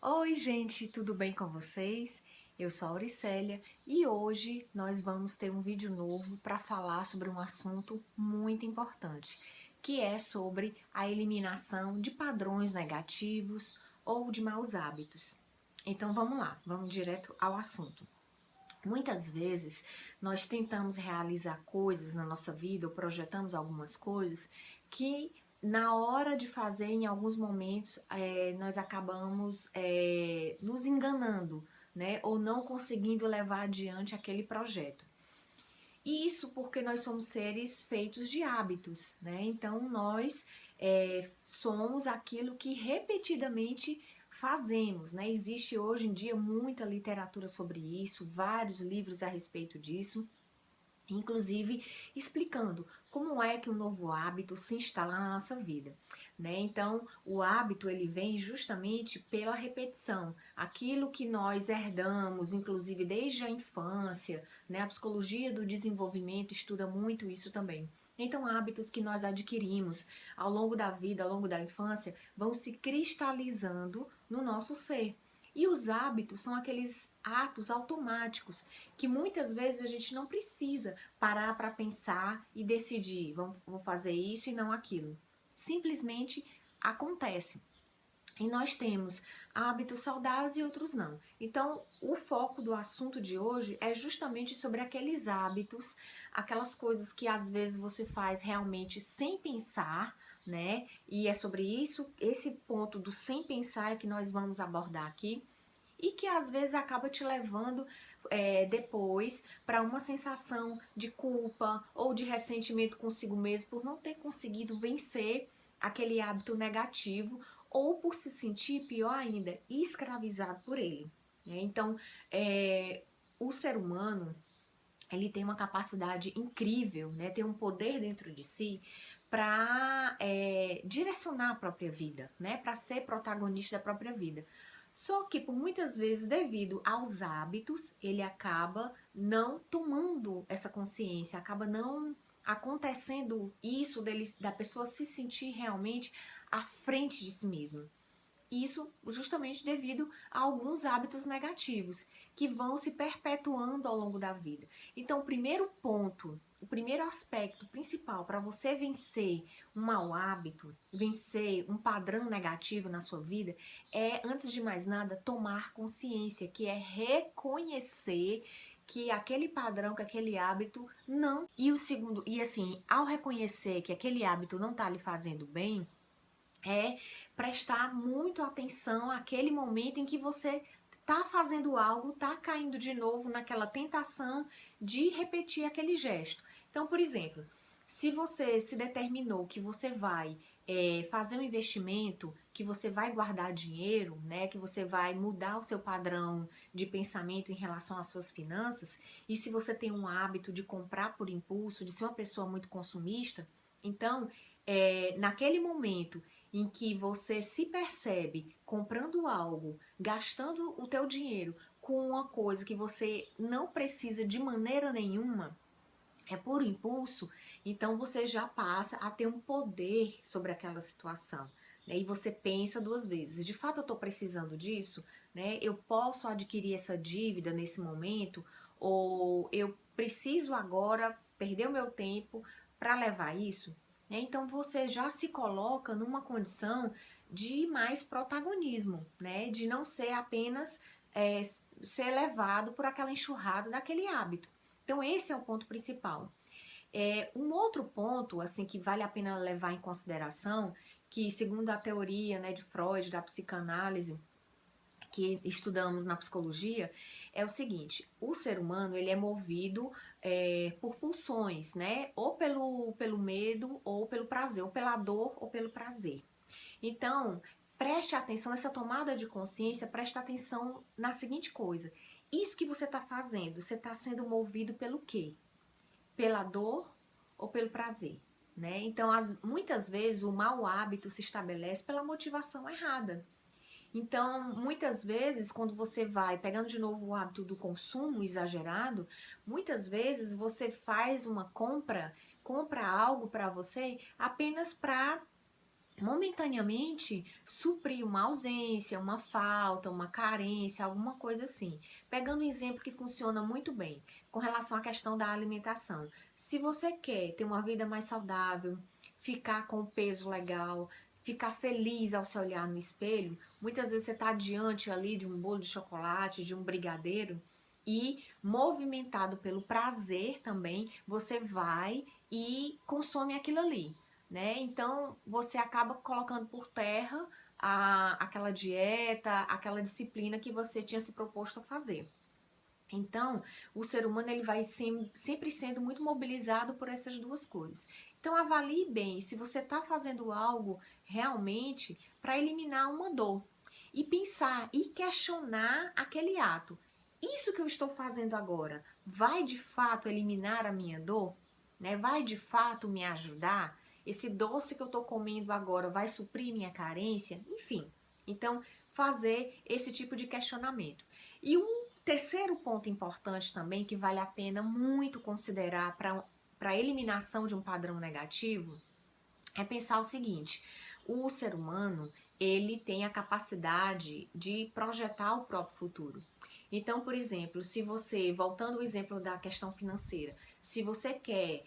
Oi, gente, tudo bem com vocês? Eu sou a Auricélia e hoje nós vamos ter um vídeo novo para falar sobre um assunto muito importante, que é sobre a eliminação de padrões negativos ou de maus hábitos. Então vamos lá, vamos direto ao assunto. Muitas vezes nós tentamos realizar coisas na nossa vida ou projetamos algumas coisas que na hora de fazer, em alguns momentos, nós acabamos nos enganando, né? Ou não conseguindo levar adiante aquele projeto. E isso porque nós somos seres feitos de hábitos, né? Então nós somos aquilo que repetidamente fazemos, né? Existe hoje em dia muita literatura sobre isso, vários livros a respeito disso, inclusive explicando como é que um novo hábito se instala na nossa vida, né? Então, o hábito ele vem justamente pela repetição, aquilo que nós herdamos, inclusive desde a infância, né? A psicologia do desenvolvimento estuda muito isso também. Então, hábitos que nós adquirimos ao longo da vida, ao longo da infância, vão se cristalizando no nosso ser. E os hábitos são aqueles atos automáticos que muitas vezes a gente não precisa parar para pensar e decidir, vou fazer isso e não aquilo. Simplesmente acontece. E nós temos hábitos saudáveis e outros não. Então, o foco do assunto de hoje é justamente sobre aqueles hábitos, aquelas coisas que às vezes você faz realmente sem pensar, né? E é sobre isso, esse ponto do sem pensar é que nós vamos abordar aqui e que às vezes acaba te levando depois para uma sensação de culpa ou de ressentimento consigo mesmo por não ter conseguido vencer aquele hábito negativo ou por se sentir, pior ainda, escravizado por ele. Então, o ser humano ele tem uma capacidade incrível, né? Tem um poder dentro de si para direcionar a própria vida, né? Para ser protagonista da própria vida. Só que por muitas vezes, devido aos hábitos, ele acaba não tomando essa consciência, acaba não acontecendo isso dele, da pessoa se sentir realmente à frente de si mesmo. Isso justamente devido a alguns hábitos negativos que vão se perpetuando ao longo da vida. Então, o primeiro ponto, o primeiro aspecto principal para você vencer um mau hábito, vencer um padrão negativo na sua vida, é, antes de mais nada, tomar consciência, que é reconhecer que aquele padrão, que aquele hábito não. E o segundo, e assim, ao reconhecer que aquele hábito não está lhe fazendo bem, é prestar muito atenção àquele momento em que você tá fazendo algo, tá caindo de novo naquela tentação de repetir aquele gesto. Então, por exemplo, se você se determinou que você vai fazer um investimento, que você vai guardar dinheiro, né, que você vai mudar o seu padrão de pensamento em relação às suas finanças, e se você tem um hábito de comprar por impulso, de ser uma pessoa muito consumista, então, naquele momento em que você se percebe comprando algo, gastando o teu dinheiro com uma coisa que você não precisa de maneira nenhuma, é por impulso, então você já passa a ter um poder sobre aquela situação. Né? E você pensa duas vezes, de fato eu estou precisando disso? Né? Eu posso adquirir essa dívida nesse momento? Ou eu preciso agora perder o meu tempo para levar isso? Né? Então você já se coloca numa condição de mais protagonismo, né? De não ser apenas ser levado por aquela enxurrada daquele hábito. Então esse é o ponto principal. Um outro ponto, assim, que vale a pena levar em consideração, que segundo a teoria, né, de Freud, da psicanálise, que estudamos na psicologia, é o seguinte: o ser humano ele é movido por pulsões, né? Ou pelo medo, ou pelo prazer, ou pela dor, ou pelo prazer. Então, preste atenção nessa tomada de consciência, preste atenção na seguinte coisa: isso que você está fazendo, você está sendo movido pelo quê? Pela dor ou pelo prazer, né? Então, muitas vezes o mau hábito se estabelece pela motivação errada. Então, muitas vezes, quando você vai pegando de novo o hábito do consumo exagerado, muitas vezes você faz uma compra algo para você apenas para momentaneamente suprir uma ausência, uma falta, uma carência, alguma coisa assim. Pegando um exemplo que funciona muito bem com relação à questão da alimentação. Se você quer ter uma vida mais saudável, ficar com o peso legal, ficar feliz ao se olhar no espelho, muitas vezes você está diante ali de um bolo de chocolate, de um brigadeiro, e movimentado pelo prazer também, você vai e consome aquilo ali, né? Então você acaba colocando por terra aquela dieta, aquela disciplina que você tinha se proposto a fazer. Então, o ser humano ele vai sempre sendo muito mobilizado por essas duas coisas. Então, avalie bem se você está fazendo algo realmente para eliminar uma dor. E pensar e questionar aquele ato. Isso que eu estou fazendo agora vai de fato eliminar a minha dor? Né? Vai de fato me ajudar? Esse doce que eu estou comendo agora vai suprir minha carência? Enfim, então fazer esse tipo de questionamento. E um terceiro ponto importante também que vale a pena muito considerar para a eliminação de um padrão negativo é pensar o seguinte: o ser humano ele tem a capacidade de projetar o próprio futuro. Então, por exemplo, se você, voltando ao exemplo da questão financeira, se você quer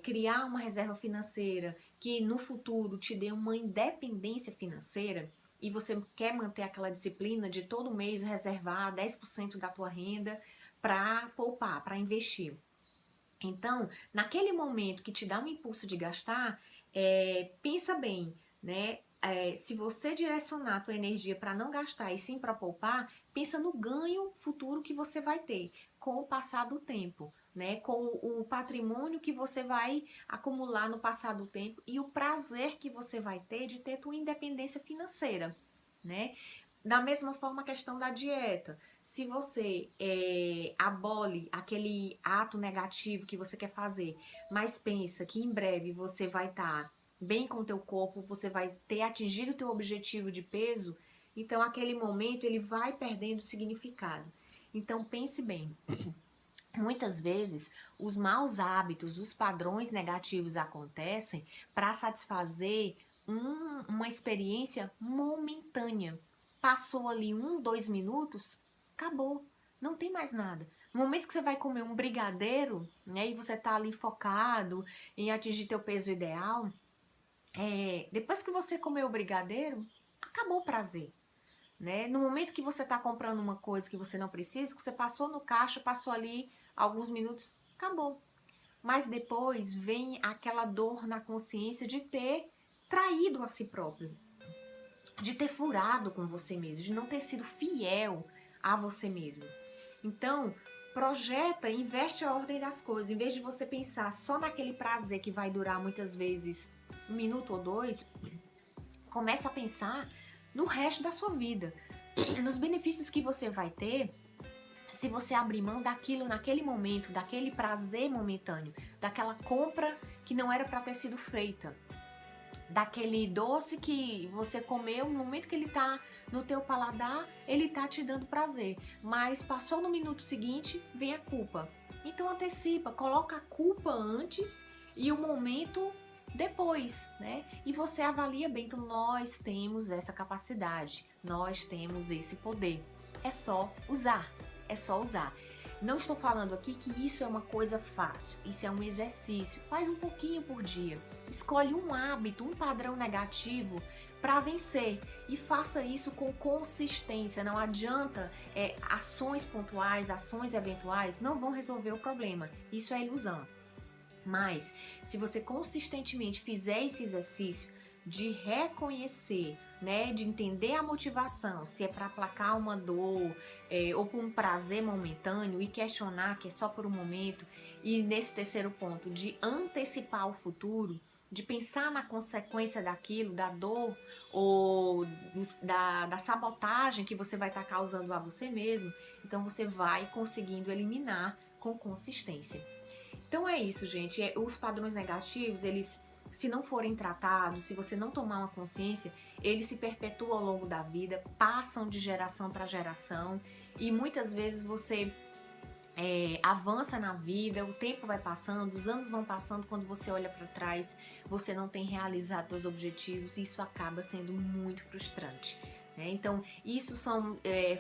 criar uma reserva financeira que no futuro te dê uma independência financeira, e você quer manter aquela disciplina de todo mês reservar 10% da tua renda para poupar, para investir. Então, naquele momento que te dá um impulso de gastar, pensa bem, né? Se você direcionar a tua energia para não gastar e sim para poupar, pensa no ganho futuro que você vai ter com o passar do tempo, né? Com o patrimônio que você vai acumular no passar do tempo e o prazer que você vai ter de ter tua independência financeira, né? Da mesma forma, a questão da dieta. Se você abole aquele ato negativo que você quer fazer, mas pensa que em breve você vai estar bem com o teu corpo, você vai ter atingido o teu objetivo de peso, então aquele momento ele vai perdendo significado. Então pense bem. Muitas vezes, os maus hábitos, os padrões negativos acontecem para satisfazer uma experiência momentânea. Passou ali 2 minutos, acabou, não tem mais nada. No momento que você vai comer um brigadeiro, né, e você tá ali focado em atingir teu peso ideal, depois que você comeu o brigadeiro, acabou o prazer. Né? No momento que você está comprando uma coisa que você não precisa, que você passou no caixa, passou ali alguns minutos, acabou. Mas depois vem aquela dor na consciência de ter traído a si próprio, de ter furado com você mesmo, de não ter sido fiel a você mesmo. Então, projeta, inverte a ordem das coisas. Em vez de você pensar só naquele prazer que vai durar muitas vezes 1 minuto ou 2, começa a pensar no resto da sua vida, nos benefícios que você vai ter se você abrir mão daquilo naquele momento, daquele prazer momentâneo, daquela compra que não era para ter sido feita, daquele doce que você comeu, no momento que ele tá no teu paladar, ele tá te dando prazer, mas passou no minuto seguinte, vem a culpa. Então antecipa, coloca a culpa antes e o momento depois, né? E você avalia bem. Então nós temos essa capacidade, nós temos esse poder. É só usar, é só usar. Não estou falando aqui que isso é uma coisa fácil, isso é um exercício. Faz um pouquinho por dia. Escolhe um hábito, um padrão negativo para vencer e faça isso com consistência. Não adianta ações pontuais, ações eventuais não vão resolver o problema. Isso é ilusão. Mas se você consistentemente fizer esse exercício de reconhecer, né, de entender a motivação, se é para aplacar uma dor ou por um prazer momentâneo e questionar que é só por um momento, e nesse terceiro ponto, de antecipar o futuro, de pensar na consequência daquilo, da dor ou da sabotagem que você vai estar causando a você mesmo, então você vai conseguindo eliminar com consistência. Então é isso, gente. Os padrões negativos, eles, se não forem tratados, se você não tomar uma consciência, eles se perpetuam ao longo da vida, passam de geração para geração e muitas vezes você avança na vida, o tempo vai passando, os anos vão passando, quando você olha para trás, você não tem realizado seus objetivos e isso acaba sendo muito frustrante. Então,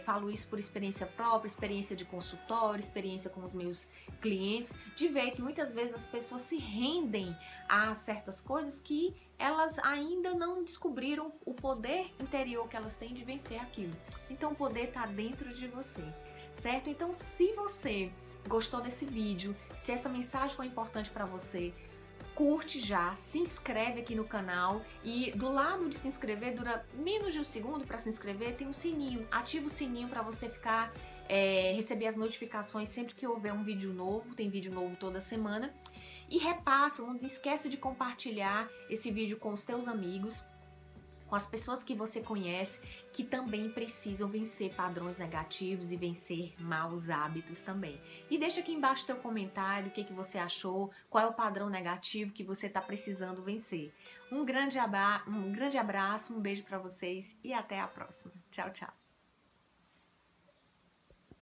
falo isso por experiência própria, experiência de consultório, experiência com os meus clientes, de ver que muitas vezes as pessoas se rendem a certas coisas que elas ainda não descobriram o poder interior que elas têm de vencer aquilo. Então, o poder está dentro de você, certo? Então, se você gostou desse vídeo, se essa mensagem foi importante para você, curte já, se inscreve aqui no canal e do lado de se inscrever, dura menos de um segundo para se inscrever, tem um sininho. Ativa o sininho para você receber as notificações sempre que houver um vídeo novo, tem vídeo novo toda semana. E repassa, não esquece de compartilhar esse vídeo com os teus amigos, com as pessoas que você conhece, que também precisam vencer padrões negativos e vencer maus hábitos também. E deixa aqui embaixo teu comentário, o que você achou, qual é o padrão negativo que você está precisando vencer. Um grande abraço, um beijo para vocês e até a próxima. Tchau, tchau.